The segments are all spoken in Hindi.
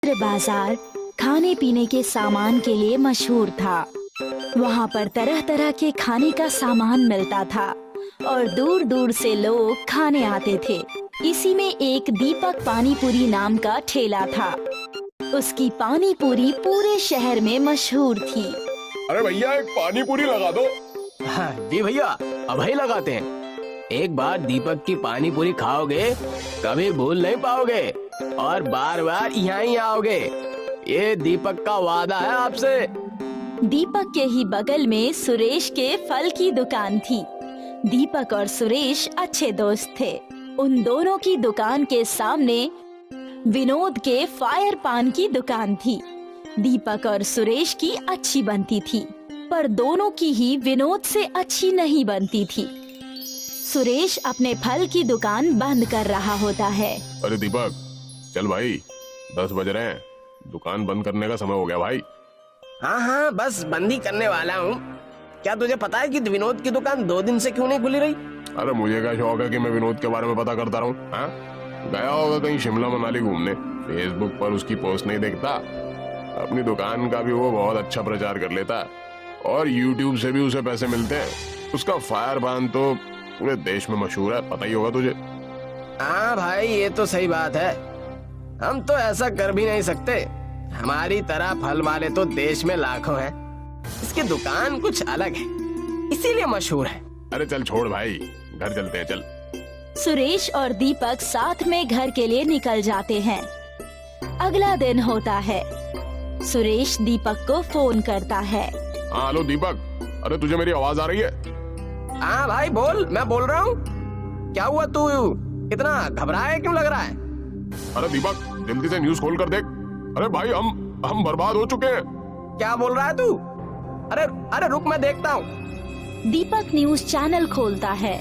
मित्र बाजार खाने पीने के सामान के लिए मशहूर था। वहाँ पर तरह तरह के खाने का सामान मिलता था और दूर दूर से लोग खाने आते थे। इसी में एक दीपक पानी पूरी नाम का ठेला था। उसकी पानी पूरी पूरे शहर में मशहूर थी। अरे भैया एक पानी पूरी लगा दो। हाँ जी भैया, अब ही लगाते हैं। एक बार दीपक की पानी पूरी खाओगे कभी भूल नहीं पाओगे और बार बार यहाँ ही आओगे। ये दीपक का वादा है आपसे। दीपक के ही बगल में सुरेश के फल की दुकान थी। दीपक और सुरेश अच्छे दोस्त थे। उन दोनों की दुकान के सामने विनोद के फायर पान की दुकान थी। दीपक और सुरेश की अच्छी बनती थी, पर दोनों की ही विनोद से अच्छी नहीं बनती थी। सुरेश अपने फल की दुकान बंद कर रहा होता है। अरे दीपक चल भाई, 10 बज रहे हैं, दुकान बंद करने का समय हो गया भाई। हाँ हाँ, बस बंद ही करने वाला हूँ। क्या तुझे पता है कि विनोद की दुकान 2 दिन से क्यों नहीं खुली रही? अरे मुझे क्या शौक है कि मैं विनोद के बारे में पता करता रहूं? हाँ, गया होगा कहीं शिमला मनाली घूमने, फेसबुक पर उसकी पोस्ट नहीं देखता। अपनी दुकान का भी वो बहुत अच्छा प्रचार कर लेता और यूट्यूब से भी उसे पैसे मिलते हैं। उसका फायर पान तो पूरे देश में मशहूर है, पता ही होगा तुझे। हाँ भाई, ये तो सही बात है। हम तो ऐसा कर भी नहीं सकते। हमारी तरह फल वाले तो देश में लाखों हैं। इसकी दुकान कुछ अलग है, इसीलिए मशहूर है। अरे चल छोड़ भाई, घर चलते हैं चल। सुरेश और दीपक साथ में घर के लिए निकल जाते हैं। अगला दिन होता है। सुरेश दीपक को फोन करता है। हाँ हेलो दीपक, अरे तुझे मेरी आवाज आ रही है? हाँ भाई बोल, मैं बोल रहा हूँ। क्या हुआ, तू इतना घबराया क्यों लग रहा है? अरे दीपक जल्दी से न्यूज़ खोल कर देख। अरे भाई हम बर्बाद हो चुके हैं। क्या बोल रहा है तू? अरे अरे रुक, मैं देखता हूँ। दीपक न्यूज चैनल खोलता है।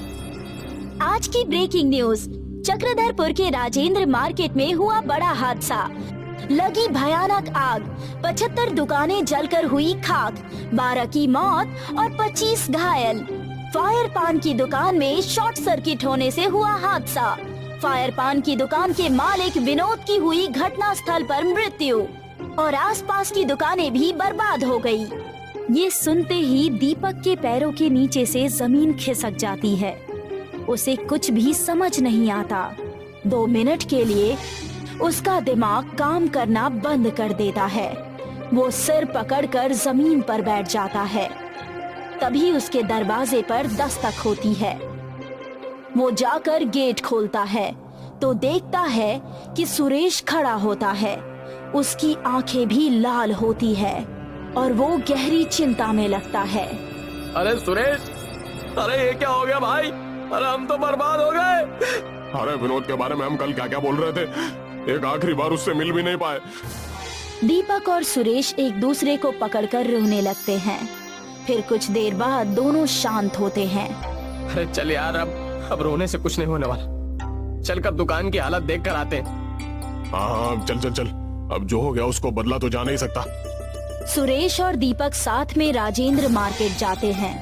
आज की ब्रेकिंग न्यूज, चक्रधरपुर के राजेंद्र मार्केट में हुआ बड़ा हादसा। लगी भयानक आग, 75 दुकानें जलकर हुई खाक, 12 की मौत और 25 घायल। फायर पान की दुकान में शॉर्ट सर्किट होने से हुआ हादसा। फायर पान की दुकान के मालिक विनोद की हुई घटना स्थल पर मृत्यु और आसपास की दुकानें भी बर्बाद हो गई। ये सुनते ही दीपक के पैरों के नीचे से जमीन खिसक जाती है। उसे कुछ भी समझ नहीं आता। 2 मिनट के लिए उसका दिमाग काम करना बंद कर देता है। वो सिर पकड़कर जमीन पर बैठ जाता है। तभी उसके दरवाजे पर दस्तक होती है। वो जाकर गेट खोलता है तो देखता है कि सुरेश खड़ा होता है। उसकी आंखें भी लाल होती है और वो गहरी चिंता में लगता है। अरे सुरेश, अरे ये क्या हो गया भाई? अरे हम तो बर्बाद हो गए। अरे विनोद के बारे में हम कल क्या क्या बोल रहे थे, एक आखिरी बार उससे मिल भी नहीं पाए। दीपक और सुरेश एक दूसरे को पकड़कर रोने लगते हैं। फिर कुछ देर बाद दोनों शांत होते हैं। अरे चल यार, अब रोने से कुछ नहीं होने वाला। चल कर दुकान की हालत देख कर आते हैं। हाँ चल चल चल, अब जो हो गया उसको बदला तो जा नहीं सकता। सुरेश और दीपक साथ में राजेंद्र मार्केट जाते हैं।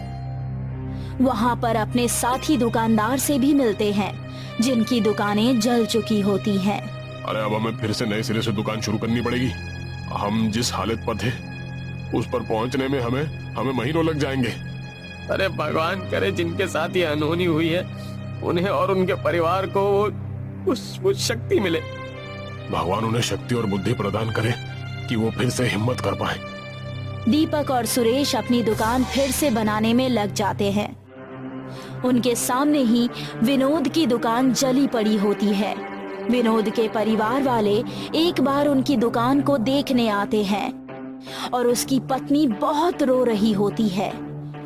वहाँ पर अपने साथी दुकानदार से भी मिलते हैं जिनकी दुकानें जल चुकी होती हैं। अरे अब हमें फिर से नए सिरे से दुकान शुरू करनी पड़ेगी। हम जिस हालत पर थे उस पर पहुंचने में हमें महीनों लग जाएंगे। अरे भगवान करे जिनके साथ ये अनहोनी हुई है उन्हें और उनके परिवार को वो शक्ति मिले। भगवान उन्हें शक्ति और बुद्धि प्रदान करे कि वो फिर से हिम्मत कर पाए। दीपक और सुरेश अपनी दुकान फिर से बनाने में लग जाते हैं। उनके सामने ही विनोद की दुकान जली पड़ी होती है। विनोद के परिवार वाले एक बार उनकी दुकान को देखने आते हैं और उसकी पत्नी बहुत रो रही होती है।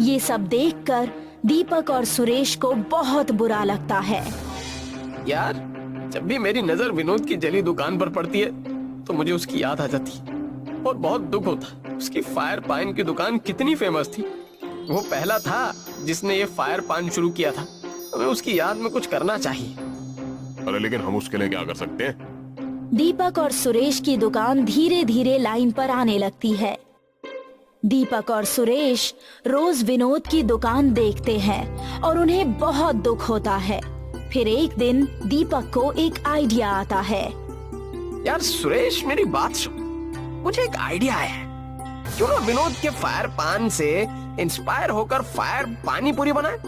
ये सब देखकर दीपक और सुरेश को बहुत बुरा लगता है। यार, जब भी मेरी नजर विनोद की जली दुकान पर पड़ती है तो मुझे उसकी याद आ जाती है और बहुत दुख होता है। उसकी फायर पान की दुकान कितनी फेमस थी। वो पहला था जिसने ये फायर पान शुरू किया था। हमें उसकी याद में कुछ करना चाहिए। अरे लेकिन हम उसके लिए क्या कर सकते हैं? दीपक और सुरेश की दुकान धीरे धीरे लाइन पर आने लगती है। दीपक और सुरेश रोज विनोद की दुकान देखते हैं और उन्हें बहुत दुख होता है। फिर एक दिन दीपक को एक आइडिया आता है। यार सुरेश, मेरी बात सुन, मुझे एक आइडिया है। क्यों ना विनोद के फायर पान से इंस्पायर होकर फायर पानी पूरी बनाए।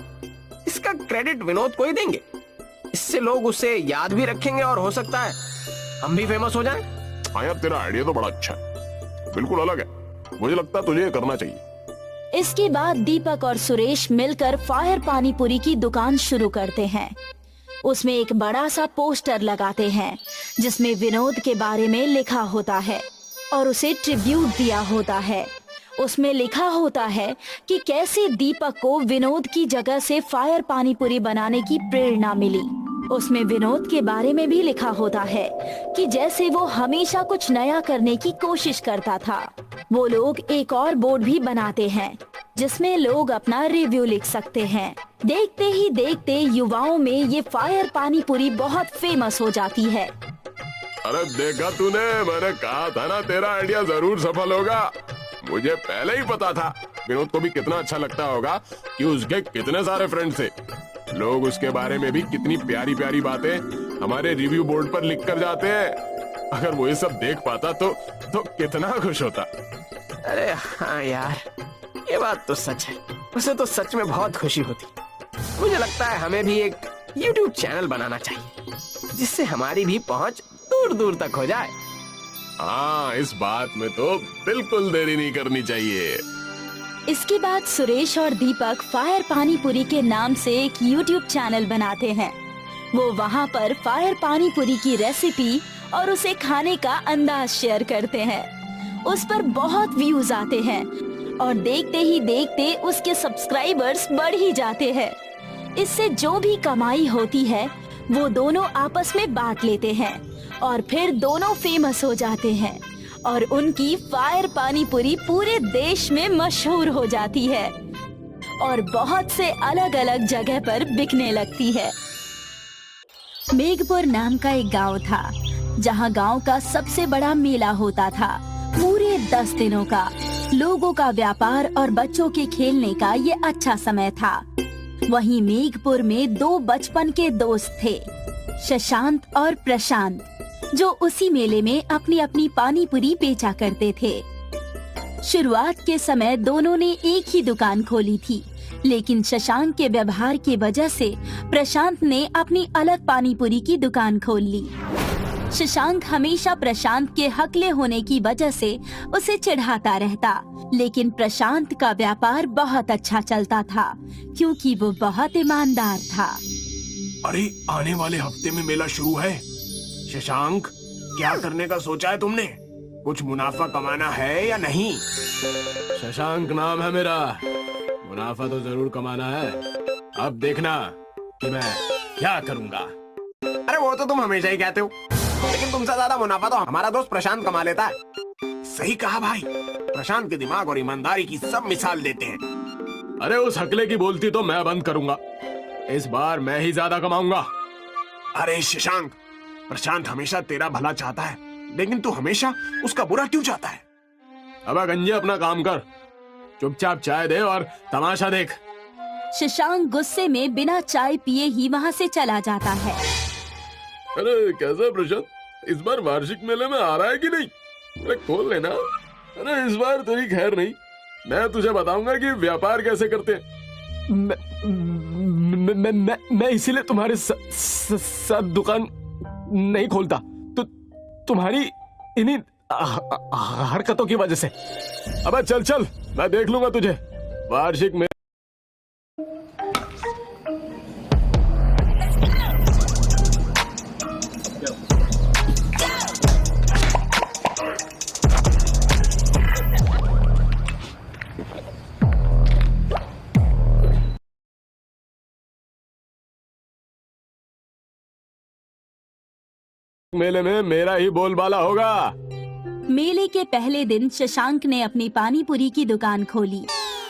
इसका क्रेडिट विनोद को ही देंगे। इससे लोग उसे याद भी रखेंगे और हो सकता है हम भी फेमस हो जाएं। हाँ यार, तेरा आइडिया तो बड़ा अच्छा है, बिल्कुल अलग है। मुझे लगता है तुझे ये करना चाहिए। इसके बाद दीपक और सुरेश मिलकर फायर पानी पूरी की दुकान शुरू करते हैं। उसमें एक बड़ा सा पोस्टर लगाते हैं जिसमें विनोद के बारे में लिखा होता है और उसे ट्रिब्यूट दिया होता है। उसमें लिखा होता है कि कैसे दीपक को विनोद की जगह से फायर पानी पूरी बनाने की प्रेरणा मिली। उसमें विनोद के बारे में भी लिखा होता है कि जैसे वो हमेशा कुछ नया करने की कोशिश करता था। वो लोग एक और बोर्ड भी बनाते हैं जिसमें लोग अपना रिव्यू लिख सकते हैं। देखते ही देखते युवाओं में ये फायर पानी पूरी बहुत फेमस हो जाती है। अरे देखा तूने, मैंने कहा था ना तेरा आइडिया जरूर सफल होगा। मुझे पहले ही पता था विनोद को भी कितना अच्छा लगता होगा कि उसके कितने सारे फ्रेंड्स थे। लोग उसके बारे में भी कितनी प्यारी प्यारी बातें हमारे रिव्यू बोर्ड पर लिख कर जाते हैं। अगर वो ये सब देख पाता तो कितना खुश होता। अरे हाँ यार, ये बात तो सच है। उसे तो सच में बहुत खुशी होती। मुझे लगता है हमें भी एक YouTube चैनल बनाना चाहिए जिससे हमारी भी पहुंच दूर दूर तक हो जाए। हाँ, इस बात में तो बिल्कुल देरी नहीं करनी चाहिए। इसके बाद सुरेश और दीपक फायर पानी पूरी के नाम से एक YouTube चैनल बनाते हैं। वो वहाँ पर फायर पानी पूरी की रेसिपी और उसे खाने का अंदाज शेयर करते हैं। उस पर बहुत व्यूज आते हैं और देखते ही देखते उसके सब्सक्राइबर्स बढ़ ही जाते हैं। इससे जो भी कमाई होती है वो दोनों आपस में बांट लेते हैं और फिर दोनों फेमस हो जाते हैं और उनकी फायर पानी पूरी पूरे देश में मशहूर हो जाती है और बहुत से अलग अलग जगह पर बिकने लगती है। मेघपुर नाम का एक गांव था जहां गांव का सबसे बड़ा मेला होता था। पूरे 10 दिनों का लोगों का व्यापार और बच्चों के खेलने का ये अच्छा समय था। वहीं मेघपुर में 2 बचपन के दोस्त थे, शशांक और प्रशांत, जो उसी मेले में अपनी अपनी पानी पूरी बेचा करते थे। शुरुआत के समय दोनों ने एक ही दुकान खोली थी, लेकिन शशांक के व्यवहार की वजह से प्रशांत ने अपनी अलग पानी पूरी की दुकान खोल ली। शशांक हमेशा प्रशांत के हकले होने की वजह से उसे चिढ़ाता रहता, लेकिन प्रशांत का व्यापार बहुत अच्छा चलता था क्योंकि वो बहुत ईमानदार था। अरे आने वाले हफ्ते में मेला शुरू है। शशांक, क्या करने का सोचा है तुमने? कुछ मुनाफा कमाना है या नहीं? शशांक नाम है मेरा, मुनाफा तो जरूर कमाना है। अब देखना कि मैं क्या करूंगा। अरे वो तो तुम हमेशा ही कहते हो, लेकिन तुमसे ज्यादा मुनाफा तो हमारा दोस्त प्रशांत कमा लेता है। सही कहा भाई, प्रशांत के दिमाग और ईमानदारी की सब मिसाल देते हैं। अरे उस हकले की बोलती तो मैं बंद करूंगा। इस बार मैं ही ज्यादा कमाऊंगा। अरे शशांक, प्रशांत हमेशा तेरा भला चाहता है, लेकिन तू हमेशा उसका बुरा क्यों चाहता है? अब गंजे अपना काम कर, चुपचाप चाय दे और तमाशा देख। शशांक गुस्से में बिना चाय पिए ही वहाँ से चला जाता है। अरे कैसा प्रशांत, इस बार वार्षिक मेले में आ रहा है कि नहीं? अरे खोल लेना। अरे इस बार तेरी खैर नहीं, मैं तुझे बताऊंगा कि व्यापार कैसे करते हैं। मैं इसीलिए तुम्हारे साथ दुकान नहीं खोलता, तो तुम्हारी इन्हीं हरकतों की वजह से। अबे चल चल, मैं देख लूंगा तुझे वार्षिक में। मेले में मेरा ही बोलबाला होगा। मेले के पहले दिन शशांक ने अपनी पानी पूरी की दुकान खोली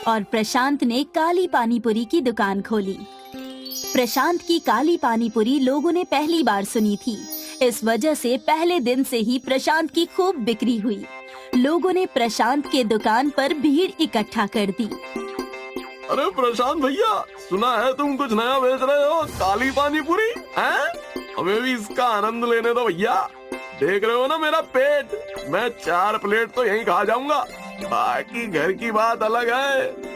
और प्रशांत ने काली पानी पूरी की दुकान खोली। प्रशांत की काली पानी पूरी लोगों ने पहली बार सुनी थी, इस वजह से पहले दिन से ही प्रशांत की खूब बिक्री हुई। लोगों ने प्रशांत के दुकान पर भीड़ इकट्ठा कर दी। अरे प्रशांत भैया, सुना है तुम कुछ नया बेच रहे हो, काली पानी पूरी हैं? हमें भी इसका आनंद लेने दो भैया। देख रहे हो ना मेरा पेट, मैं 4 प्लेट तो यहीं खा जाऊंगा, बाकी घर की बात अलग है।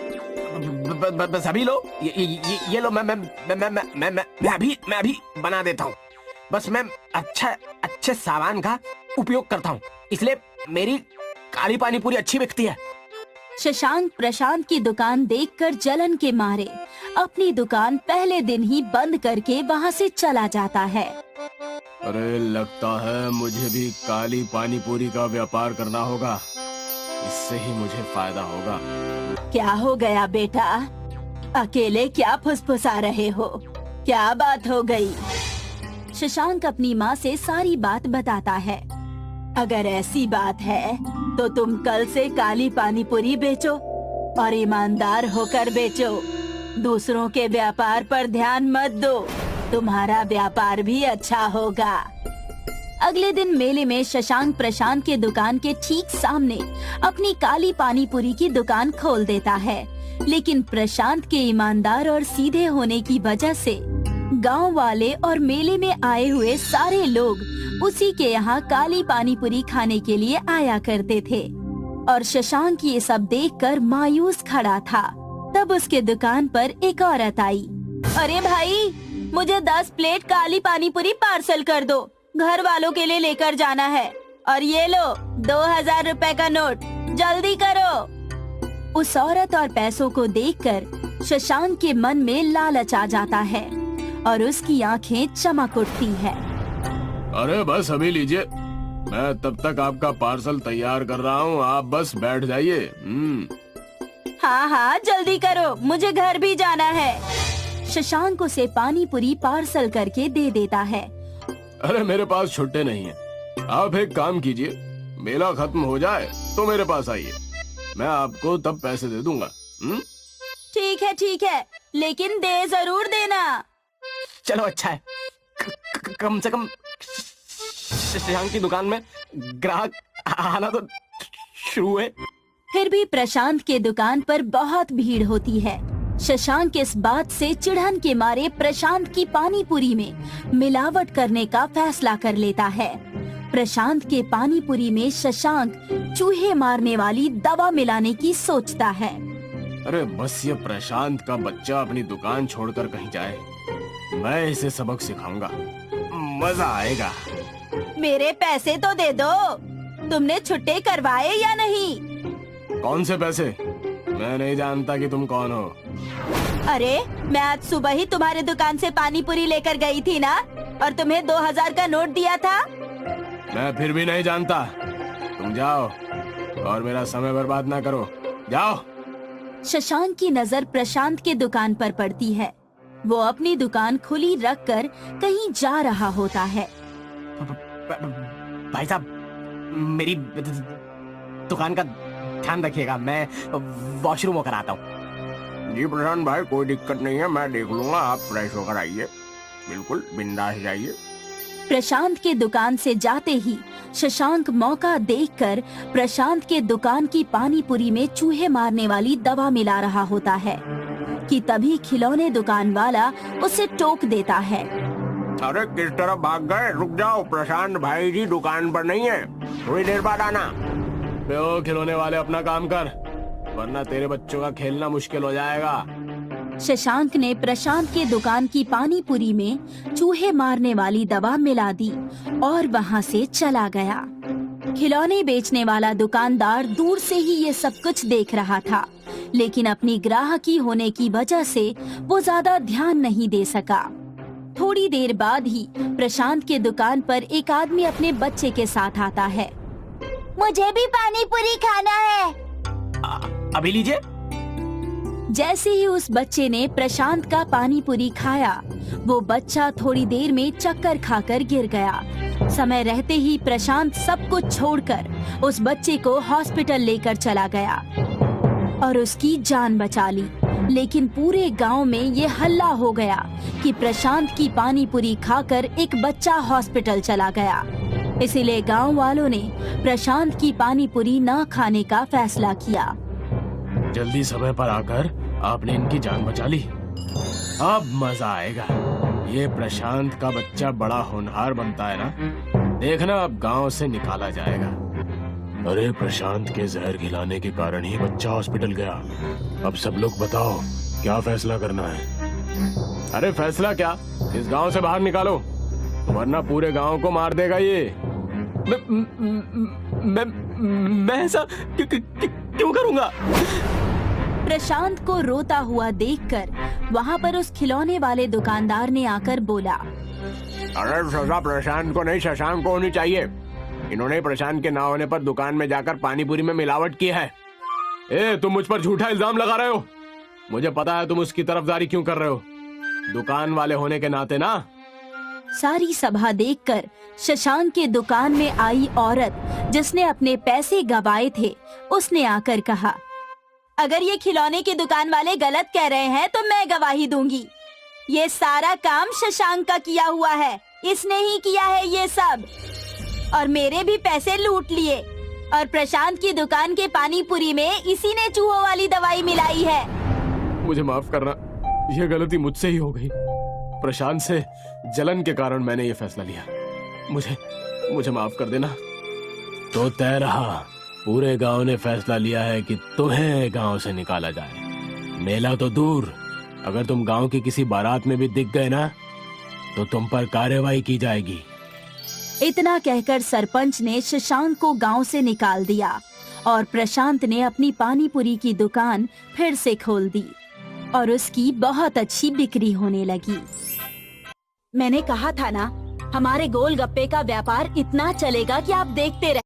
बस अभी लो, ये लो, मैं अभी बना देता हूँ। बस मैं अच्छे सामान का उपयोग करता हूँ, इसलिए मेरी काली पानी पूरी अच्छी बिकती है। शशांक प्रशांत की दुकान देखकर जलन के मारे अपनी दुकान पहले दिन ही बंद करके वहाँ से चला जाता है। अरे लगता है मुझे भी काली पानी पूरी का व्यापार करना होगा, इससे ही मुझे फायदा होगा। क्या हो गया बेटा, अकेले क्या फुसफुसा रहे हो, क्या बात हो गई? शशांक अपनी माँ से सारी बात बताता है। अगर ऐसी बात है तो तुम कल से काली पानी पूरी बेचो और ईमानदार होकर बेचो, दूसरों के व्यापार पर ध्यान मत दो, तुम्हारा व्यापार भी अच्छा होगा। अगले दिन मेले में शशांक प्रशांत के दुकान के ठीक सामने अपनी काली पानी पूरी की दुकान खोल देता है, लेकिन प्रशांत के ईमानदार और सीधे होने की वजह से गांव वाले और मेले में आए हुए सारे लोग उसी के यहाँ काली पानी पूरी खाने के लिए आया करते थे। और शशांक ये सब देखकर मायूस खड़ा था। तब उसके दुकान पर एक औरत आई। अरे भाई, मुझे 10 प्लेट काली पानी पूरी पार्सल कर दो, घर वालों के लिए लेकर जाना है। और ये लो 2000 रुपए का नोट, जल्दी करो। उस औरत और पैसों को देखकर शशांक के मन में लालच आ जाता है और उसकी आंखें चमक उठती है। अरे बस अभी लीजिए, मैं तब तक आपका पार्सल तैयार कर रहा हूँ, आप बस बैठ जाइए। हाँ हाँ जल्दी करो, मुझे घर भी जाना है। शशांक उसे पानी पूरी पार्सल करके दे देता है। अरे मेरे पास छुट्टे नहीं है, आप एक काम कीजिए, मेला खत्म हो जाए तो मेरे पास आइए, मैं आपको तब पैसे दे दूंगा। ठीक है, लेकिन दे जरूर देना। चलो अच्छा है, कम से कम शशांक की दुकान में ग्राहक आना तो शुरू हुए। फिर भी प्रशांत के दुकान पर बहुत भीड़ होती है। शशांक इस बात से चिढ़न के मारे प्रशांत की पानी पूरी में मिलावट करने का फैसला कर लेता है। प्रशांत के पानी पूरी में शशांक चूहे मारने वाली दवा मिलाने की सोचता है। अरे बस ये प्रशांत का बच्चा अपनी दुकान छोड़कर कहीं जाए, मैं इसे सबक सिखाऊंगा, मजा आएगा। मेरे पैसे तो दे दो, तुमने छुट्टे करवाए या नहीं? कौन से पैसे? मैं नहीं जानता कि तुम कौन हो। अरे मैं आज सुबह ही तुम्हारे दुकान से पानी पूरी लेकर गई थी ना, और तुम्हें 2000 का नोट दिया था। मैं फिर भी नहीं जानता, तुम जाओ और मेरा समय बर्बाद ना करो, जाओ। शशांक की नजर प्रशांत के दुकान पर पड़ती है। वो अपनी दुकान खुली रखकर कहीं जा रहा होता है। भाई साहब, मेरी दुकान का ध्यान रखिएगा, मैं वॉशरूम होकर आता हूँ। जी प्रशांत भाई, कोई दिक्कत नहीं है, मैं देख लूंगा, आप फ्रेश होकर आइए, बिल्कुल बिंदास जाइए। प्रशांत के दुकान से जाते ही शशांक मौका देखकर प्रशांत के दुकान की पानी पूरी में चूहे मारने वाली दवा मिला रहा होता है कि तभी खिलौने दुकान वाला उसे टोक देता है। अरे किस तरफ भाग गए, रुक जाओ, प्रशांत भाई जी दुकान पर नहीं है, थोड़ी देर बाद आना। ओ खिलौने वाले, अपना काम कर, वरना तेरे बच्चों का खेलना मुश्किल हो जाएगा। शशांक ने प्रशांत के दुकान की पानी पूरी में चूहे मारने वाली दवा मिला दी और वहाँ से चला गया। खिलौने बेचने वाला दुकानदार दूर से ही ये सब कुछ देख रहा था, लेकिन अपनी ग्राहकी होने की वजह से वो ज्यादा ध्यान नहीं दे सका। थोड़ी देर बाद ही प्रशांत के दुकान पर एक आदमी अपने बच्चे के साथ आता है। मुझे भी पानी पूरी खाना है। अभी लीजिए। जैसे ही उस बच्चे ने प्रशांत का पानी पूरी खाया, वो बच्चा थोड़ी देर में चक्कर खाकर गिर गया। समय रहते ही प्रशांत सब कुछ छोड़कर उस बच्चे को हॉस्पिटल लेकर चला गया और उसकी जान बचा ली। लेकिन पूरे गांव में ये हल्ला हो गया कि प्रशांत की पानी पूरी खाकर एक बच्चा हॉस्पिटल चला गया। इसीलिए गांव वालों ने प्रशांत की पानी पूरी न खाने का फैसला किया। जल्दी समय पर आकर आपने इनकी जान बचा ली, अब मजा आएगा। ये प्रशांत का बच्चा बड़ा होनहार बनता है ना, देखना अब गांव से निकाला जाएगा। अरे प्रशांत के जहर खिलाने के कारण ही बच्चा हॉस्पिटल गया। अब सब लोग बताओ क्या फैसला करना है। अरे फैसला क्या, इस गांव से बाहर निकालो वरना पूरे गांव को मार देगा ये। मैं ऐसा क्यों करूंगा? प्रशांत को रोता हुआ देखकर वहाँ पर उस खिलौने वाले दुकानदार ने आकर बोला, अरे सजा प्रशांत को नहीं शशांक को होनी चाहिए। इन्होंने प्रशांत के ना होने पर दुकान में जाकर पानी पूरी में मिलावट की है। ए, तुम मुझ पर झूठा इल्जाम लगा रहे हो। मुझे पता है तुम उसकी तरफदारी क्यों कर रहे हो, दुकान वाले होने के नाते ना। सारी सभा देखकर शशांक के दुकान में आई औरत जिसने अपने पैसे गवाए थे, उसने आकर कहा, अगर ये खिलौने की दुकान वाले गलत कह रहे हैं तो मैं गवाही दूंगी। ये सारा काम शशांक का किया हुआ है, इसने ही किया है ये सब, और मेरे भी पैसे लूट लिए। और प्रशांत की दुकान के पानी पूरी में इसी ने चूहों वाली दवाई मिलाई है। मुझे माफ करना, यह गलती मुझसे ही हो गई। प्रशांत से जलन के कारण मैंने ये फैसला लिया। मुझे माफ कर देना। तो तय रहा, पूरे गांव ने फैसला लिया है कि तुम्हें गांव से निकाला जाए। मेला तो दूर, अगर तुम गांव की किसी बारात में भी दिख गए ना तो तुम पर कार्रवाई की जाएगी। इतना कहकर सरपंच ने शशांक को गांव से निकाल दिया और प्रशांत ने अपनी पानीपुरी की दुकान फिर से खोल दी और उसकी बहुत अच्छी बिक्री होने लगी। मैंने कहा था ना, हमारे गोलगप्पे का व्यापार इतना चलेगा कि आप देखते रहे।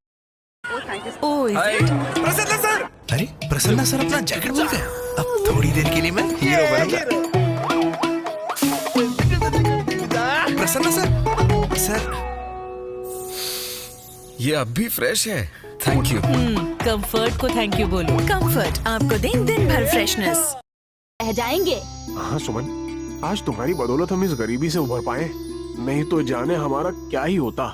प्रसन्ना सर, अरे प्रसन्ना सर अपना जैकेट भूल गए। अब थोड़ी देर के लिए मैं हीरो बनूंगा। प्रसन्ना सर, सर ये अब भी फ्रेश है। Thank you. कंफर्ट को थैंक यू बोलो। कंफर्ट आपको दिन दिन भर फ्रेशनेस। रह जाएंगे। हाँ सुमन, आज तुम्हारी बदौलत हम इस गरीबी से उभर पाए, नहीं तो जाने हमारा क्या ही होता।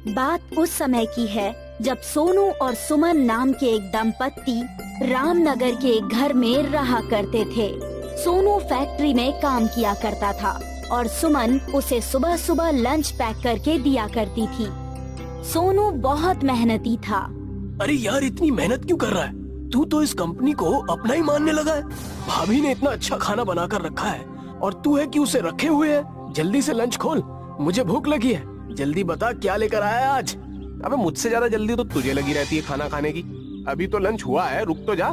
बात उस समय की है जब सोनू और सुमन नाम के एक दंपत्ति रामनगर के एक घर में रहा करते थे। सोनू फैक्ट्री में काम किया करता था और सुमन उसे सुबह सुबह लंच पैक करके दिया करती थी। सोनू बहुत मेहनती था। अरे यार, इतनी मेहनत क्यों कर रहा है? तू तो इस कंपनी को अपना ही मानने लगा है। भाभी ने इतना अच्छा खाना बनाकर रखा है और तू है कि उसे रखे हुए है। जल्दी से लंच खोल, मुझे भूख लगी है। जल्दी बता क्या लेकर आया है आज। अबे मुझसे ज्यादा जल्दी तो तुझे लगी रहती है खाना खाने की। अभी तो लंच हुआ है, रुक तो जा।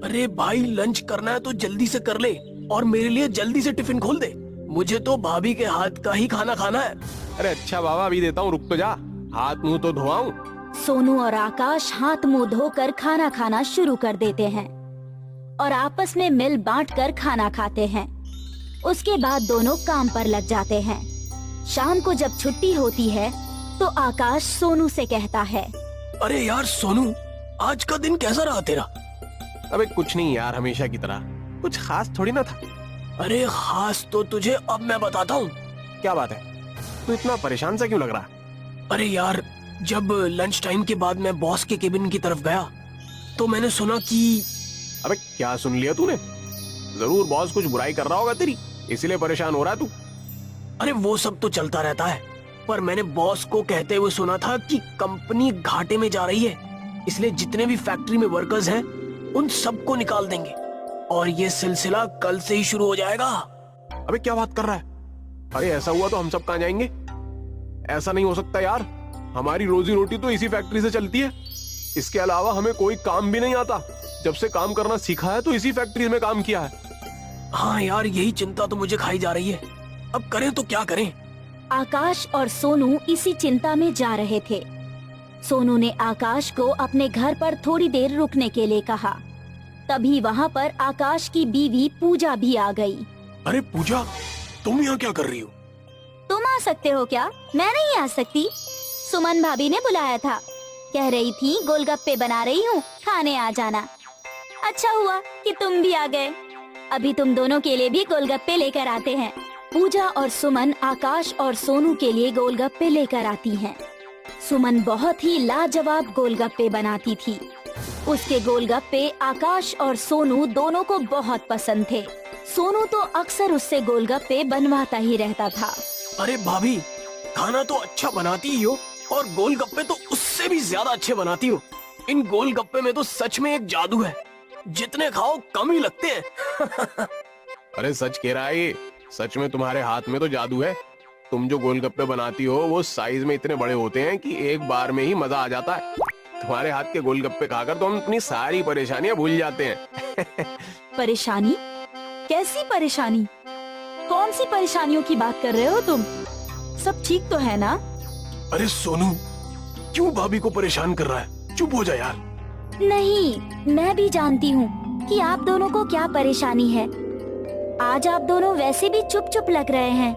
अरे भाई, लंच करना है तो जल्दी से कर ले और मेरे लिए जल्दी से टिफिन खोल दे। मुझे तो भाभी के हाथ का ही खाना खाना है। अरे अच्छा बाबा, अभी देता हूँ, रुक तो जा, हाथ मुंह तो धोआऊं। सोनू और आकाश हाथ मुंह धोकर खाना खाना शुरू कर देते हैं और आपस में मिल बांट कर खाना खाते हैं। उसके बाद दोनों काम पर लग जाते हैं। शाम को जब छुट्टी होती है तो आकाश सोनू से कहता है, अरे यार सोनू, आज का दिन कैसा रहा तेरा? अबे कुछ नहीं यार, हमेशा की तरह। कुछ खास थोड़ी ना था। अरे खास तो तुझे अब मैं बताता हूँ। क्या बात है, तू इतना परेशान सा क्यों लग रहा? अरे यार, जब लंच टाइम के बाद मैं बॉस के केबिन की तरफ गया तो मैंने सुना कि... अबे क्या सुन लिया तूने? जरूर बॉस कुछ बुराई कर रहा होगा तेरी, इसीलिए परेशान हो रहा है तू। अरे वो सब तो चलता रहता है, पर मैंने बॉस को कहते हुए सुना था कि कंपनी घाटे में जा रही है, इसलिए जितने भी फैक्ट्री में वर्कर्स हैं उन सबको निकाल देंगे और ये सिलसिला कल से ही शुरू हो जाएगा। अबे क्या बात कर रहा है? अरे ऐसा हुआ तो हम सब कहाँ जाएंगे? ऐसा नहीं हो सकता यार, हमारी रोजी रोटी तो इसी फैक्ट्री से चलती है। इसके अलावा हमें कोई काम भी नहीं आता। जब से काम करना सीखा है तो इसी फैक्ट्री में काम किया है। हाँ यार, यही चिंता तो मुझे खाई जा रही है। अब करें तो क्या करें? आकाश और सोनू इसी चिंता में जा रहे थे। सोनू ने आकाश को अपने घर पर थोड़ी देर रुकने के लिए कहा। तभी वहाँ पर आकाश की बीवी पूजा भी आ गई। अरे पूजा, तुम यहाँ क्या कर रही हो? तुम आ सकते हो क्या? मैं नहीं आ सकती। सुमन भाभी ने बुलाया था, कह रही थी गोलगप्पे बना रही हूँ, खाने आ जाना। अच्छा हुआ कि तुम भी आ गए। अभी तुम दोनों के लिए भी गोलगप्पे लेकर आते हैं। पूजा और सुमन आकाश और सोनू के लिए गोलगप्पे लेकर आती हैं। सुमन बहुत ही लाजवाब गोलगप्पे बनाती थी। उसके गोलगप्पे आकाश और सोनू दोनों को बहुत पसंद थे। सोनू तो अक्सर उससे गोलगप्पे बनवाता ही रहता था। अरे भाभी, खाना तो अच्छा बनाती ही हो, और गोलगप्पे तो उससे भी ज्यादा अच्छे बनाती हो। इन गोलगप्पे में तो सच में एक जादू है, जितने खाओ कम ही लगते हैं। अरे सच कह रहा है ये, सच में तुम्हारे हाथ में तो जादू है। तुम जो गोलगप्पे बनाती हो वो साइज में इतने बड़े होते हैं कि एक बार में ही मजा आ जाता है। तुम्हारे हाथ के गोलगप्पे खाकर तो हम अपनी सारी परेशानियां भूल जाते हैं। परेशानी? कैसी परेशानी? कौन सी परेशानियों की बात कर रहे हो तुम? सब ठीक तो है ना? अरे सोनू, क्यों भाभी को परेशान कर रहा है? चुप हो जा यार। नहीं, मैं भी जानती हूँ कि आप दोनों को क्या परेशानी है। आज आप दोनों वैसे भी चुप चुप लग रहे हैं।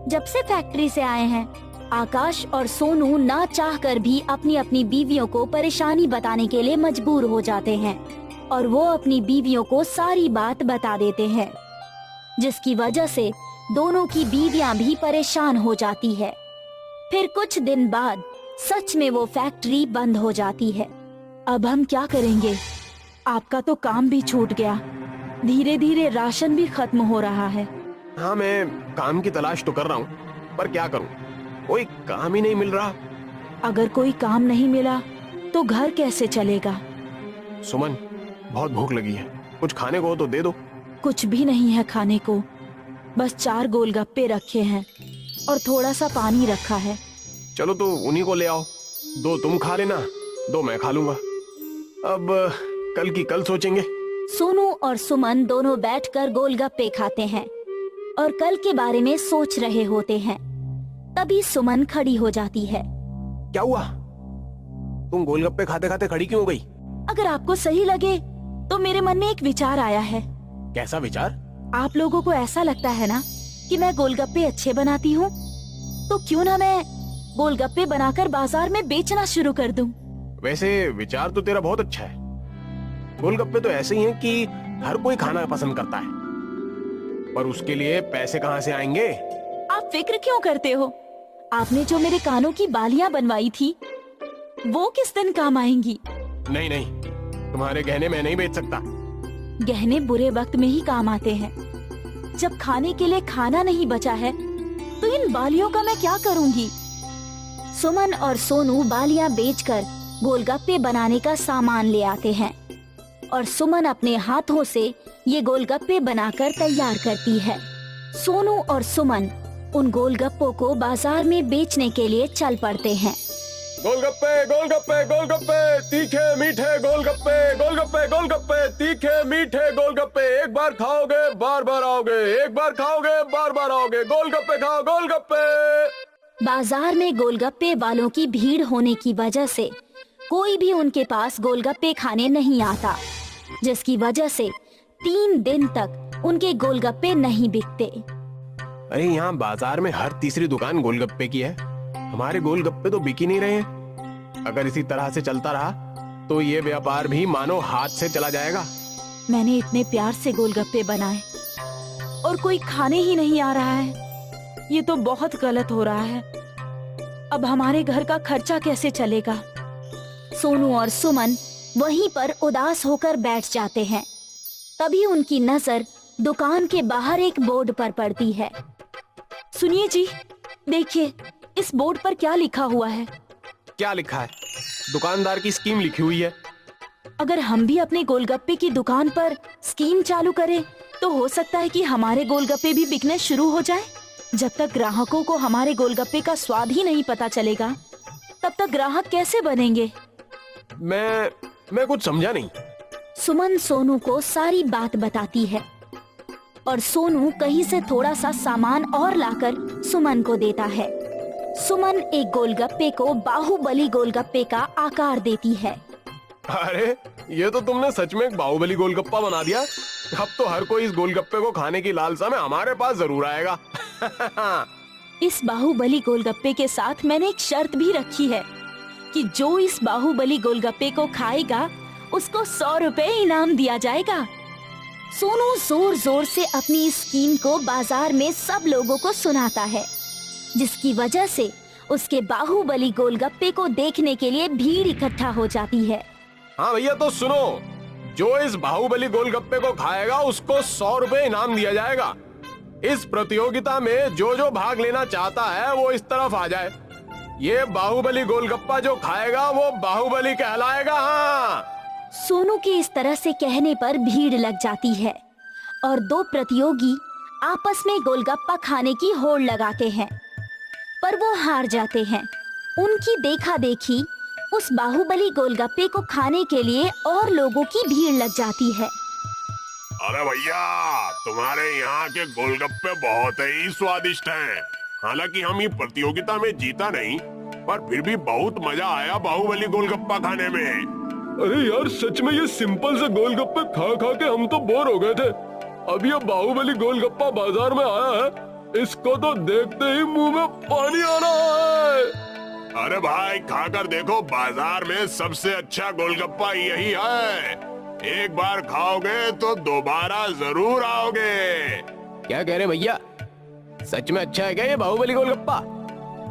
जब से फैक्ट्री से आए हैं, आकाश और सोनू ना चाहकर भी अपनी अपनी बीवियों को परेशानी बताने के लिए मजबूर हो जाते हैं और वो अपनी बीवियों को सारी बात बता देते हैं, जिसकी वजह से दोनों की बीवियां भी परेशान हो जाती है। फिर कुछ दिन बाद सच में वो फैक्ट्री बंद हो जाती है। अब हम क्या करेंगे? आपका तो काम भी छूट गया, धीरे धीरे राशन भी खत्म हो रहा है। हाँ, मैं काम की तलाश तो कर रहा हूँ, पर क्या करूँ, कोई काम ही नहीं मिल रहा। अगर कोई काम नहीं मिला तो घर कैसे चलेगा? सुमन, बहुत भूख लगी है, कुछ खाने को हो तो दे दो। कुछ भी नहीं है खाने को, बस 4 गोलगप्पे रखे हैं और थोड़ा सा पानी रखा है। चलो तो उन्हीं को ले आओ, 2 तुम खा लेना, 2 मैं खा लूंगा। अब कल की कल सोचेंगे। सोनू और सुमन दोनों बैठकर गोलगप्पे खाते हैं और कल के बारे में सोच रहे होते हैं। तभी सुमन खड़ी हो जाती है। क्या हुआ? तुम गोलगप्पे खाते खाते खड़ी क्यों हो गई? अगर आपको सही लगे तो मेरे मन में एक विचार आया है। कैसा विचार? आप लोगों को ऐसा लगता है ना कि मैं गोलगप्पे अच्छे बनाती हूँ, तो क्यों ना मैं गोलगप्पे बनाकर बाजार में बेचना शुरू कर दूं? वैसे विचार तो तेरा बहुत अच्छा है। गोलगप्पे तो ऐसे ही हैं कि हर कोई खाना पसंद करता है, पर उसके लिए पैसे कहाँ से आएंगे? आप फिक्र क्यों करते हो? आपने जो मेरे कानों की बालियां बनवाई थी, वो किस दिन काम आएंगी? नहीं नहीं, तुम्हारे गहने मैं नहीं बेच सकता। गहने बुरे वक्त में ही काम आते हैं। जब खाने के लिए खाना नहीं बचा है तो इन बालियों का मैं क्या करूंगी? सुमन और सोनू बालियां बेचकर गोलगप्पे बनाने का सामान ले आते हैं और सुमन अपने हाथों से ये गोलगप्पे बनाकर तैयार करती है। सोनू और सुमन उन गोलगप्पों को बाजार में बेचने के लिए चल पड़ते हैं। गोलगप्पे गोलगप्पे गोलगप्पे, तीखे मीठे गोलगप्पे, गोलगप्पे गोलगप्पे, तीखे मीठे गोलगप्पे, एक बार खाओगे बार बार आओगे, एक बार खाओगे बार बार आओगे, गोलगप्पे खाओ गोलगप्पे। बाजार में गोलगप्पे वालों की भीड़ होने की वजह से कोई भी उनके पास गोलगप्पे खाने नहीं आता, जिसकी वजह से 3 दिन तक उनके गोलगप्पे नहीं बिकते। अरे यहाँ बाजार में हर तीसरी दुकान गोलगप्पे की है, हमारे गोलगप्पे तो बिक ही नहीं रहे हैं। अगर इसी तरह से चलता रहा तो ये व्यापार भी मानो हाथ से चला जाएगा। मैंने इतने प्यार से गोलगप्पे बनाए और कोई खाने ही नहीं आ रहा है। ये तो बहुत गलत हो रहा है। अब हमारे घर का खर्चा कैसे चलेगा? सोनू और सुमन वहीं पर उदास होकर बैठ जाते हैं। तभी उनकी नजर दुकान के बाहर एक बोर्ड पर पड़ती है। सुनिए जी, देखिए इस बोर्ड पर क्या लिखा हुआ है? क्या लिखा है? दुकानदार की स्कीम लिखी हुई है। अगर हम भी अपने गोलगप्पे की दुकान पर स्कीम चालू करें तो हो सकता है कि हमारे गोलगप्पे भी बिकने शुरू हो जाए। जब तक ग्राहकों को हमारे गोलगप्पे का स्वाद ही नहीं पता चलेगा, तब तक ग्राहक कैसे बनेंगे? मैं कुछ समझा नहीं। सुमन सोनू को सारी बात बताती है और सोनू कहीं से थोड़ा सा सामान और लाकर सुमन को देता है। सुमन एक गोलगप्पे को बाहुबली गोलगप्पे का आकार देती है। अरे ये तो तुमने सच में एक बाहुबली गोलगप्पा बना दिया। अब तो हर कोई इस गोलगप्पे को खाने की लालसा में हमारे पास जरूर आएगा। इस बाहुबली गोलगप्पे के साथ मैंने एक शर्त भी रखी है कि जो इस बाहुबली गोलगप्पे को खाएगा उसको 100 रुपए इनाम दिया जाएगा। सोनू जोर जोर से अपनी इस स्कीम को बाजार में सब लोगों को सुनाता है, जिसकी वजह से उसके बाहुबली गोलगप्पे को देखने के लिए भीड़ इकट्ठा हो जाती है। हाँ भैया, तो सुनो, जो इस बाहुबली गोलगप्पे को खाएगा उसको 100 रुपए इनाम दिया जाएगा। इस प्रतियोगिता में जो जो भाग लेना चाहता है वो इस तरफ आ जाए। ये बाहुबली गोलगप्पा जो खाएगा वो बाहुबली कहलाएगा। हाँ, सोनू के इस तरह से कहने पर भीड़ लग जाती है और दो प्रतियोगी आपस में गोलगप्पा खाने की होड़ लगाते हैं, पर वो हार जाते हैं। उनकी देखा देखी उस बाहुबली गोलगप्पे को खाने के लिए और लोगों की भीड़ लग जाती है। अरे भैया, तुम्हारे यहाँ के गोलगप्पे बहुत ही स्वादिष्ट हैं। हालांकि हम ये प्रतियोगिता में जीता नहीं, पर फिर भी बहुत मजा आया बाहुबली गोलगप्पा खाने में। अरे यार, सच में ये सिंपल से गोलगप्पे खा खा के हम तो बोर हो गए थे। अब ये बाहुबली गोलगप्पा बाजार में आया है, इसको तो देखते ही मुंह में पानी आ रहा है। अरे भाई, खाकर देखो, बाजार में सबसे अच्छा गोलगप्पा यही है। एक बार खाओगे तो दोबारा जरूर आओगे। क्या कह रहे भैया, सच में अच्छा है क्या ये बाहुबली गोलगप्पा?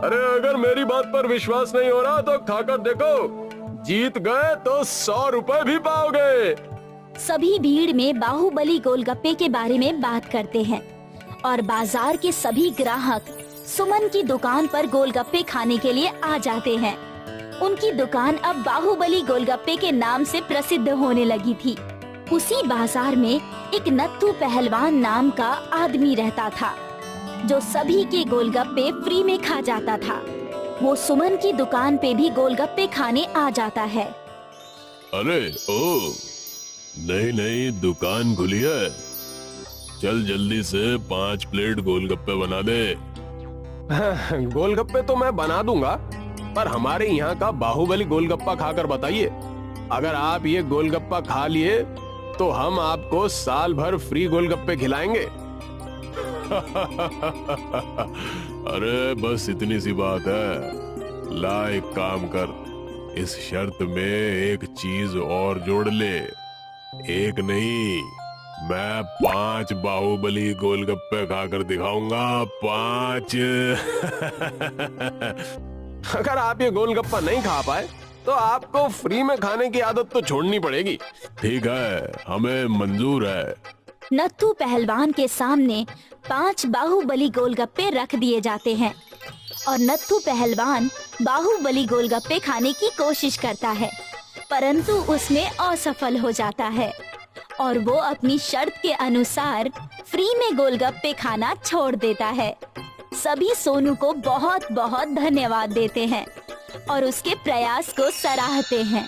अरे अगर मेरी बात पर विश्वास नहीं हो रहा तो खाकर देखो, जीत गए तो 100 रुपए भी पाओगे। सभी भीड़ में बाहुबली गोलगप्पे के बारे में बात करते हैं और बाजार के सभी ग्राहक सुमन की दुकान पर गोलगप्पे खाने के लिए आ जाते हैं। उनकी दुकान अब बाहुबली गोलगप्पे के नाम से प्रसिद्ध होने लगी थी। उसी बाजार में एक नत्थू पहलवान नाम का आदमी रहता था, जो सभी के गोलगप्पे फ्री में खा जाता था। वो सुमन की दुकान पे भी गोलगप्पे खाने आ जाता है। अरे ओ, नई दुकान खुली है, चल जल्दी से 5 प्लेट गोलगप्पे बना दे। गोलगप्पे तो मैं बना दूंगा, पर हमारे यहाँ का बाहुबली गोलगप्पा खाकर बताइए। अगर आप ये गोलगप्पा खा लिए तो हम आपको साल भर फ्री गोलगप्पे खिलाएंगे। अरे बस इतनी सी बात है। ला एक काम कर, इस शर्त में एक चीज और जोड़ ले। एक नहीं, मैं 5 बाहुबली गोलगप्पे खाकर दिखाऊंगा। 5। अगर आप ये गोलगप्पा नहीं खा पाए तो आपको फ्री में खाने की आदत तो छोड़नी पड़ेगी। ठीक है, हमें मंजूर है। नत्थू पहलवान के सामने 5 बाहुबली गोलगप्पे रख दिए जाते हैं और नत्थू पहलवान बाहुबली गोलगप्पे खाने की कोशिश करता है, परंतु उसमें असफल हो जाता है और वो अपनी शर्त के अनुसार फ्री में गोलगप्पे खाना छोड़ देता है। सभी सोनू को बहुत बहुत धन्यवाद देते हैं और उसके प्रयास को सराहते हैं।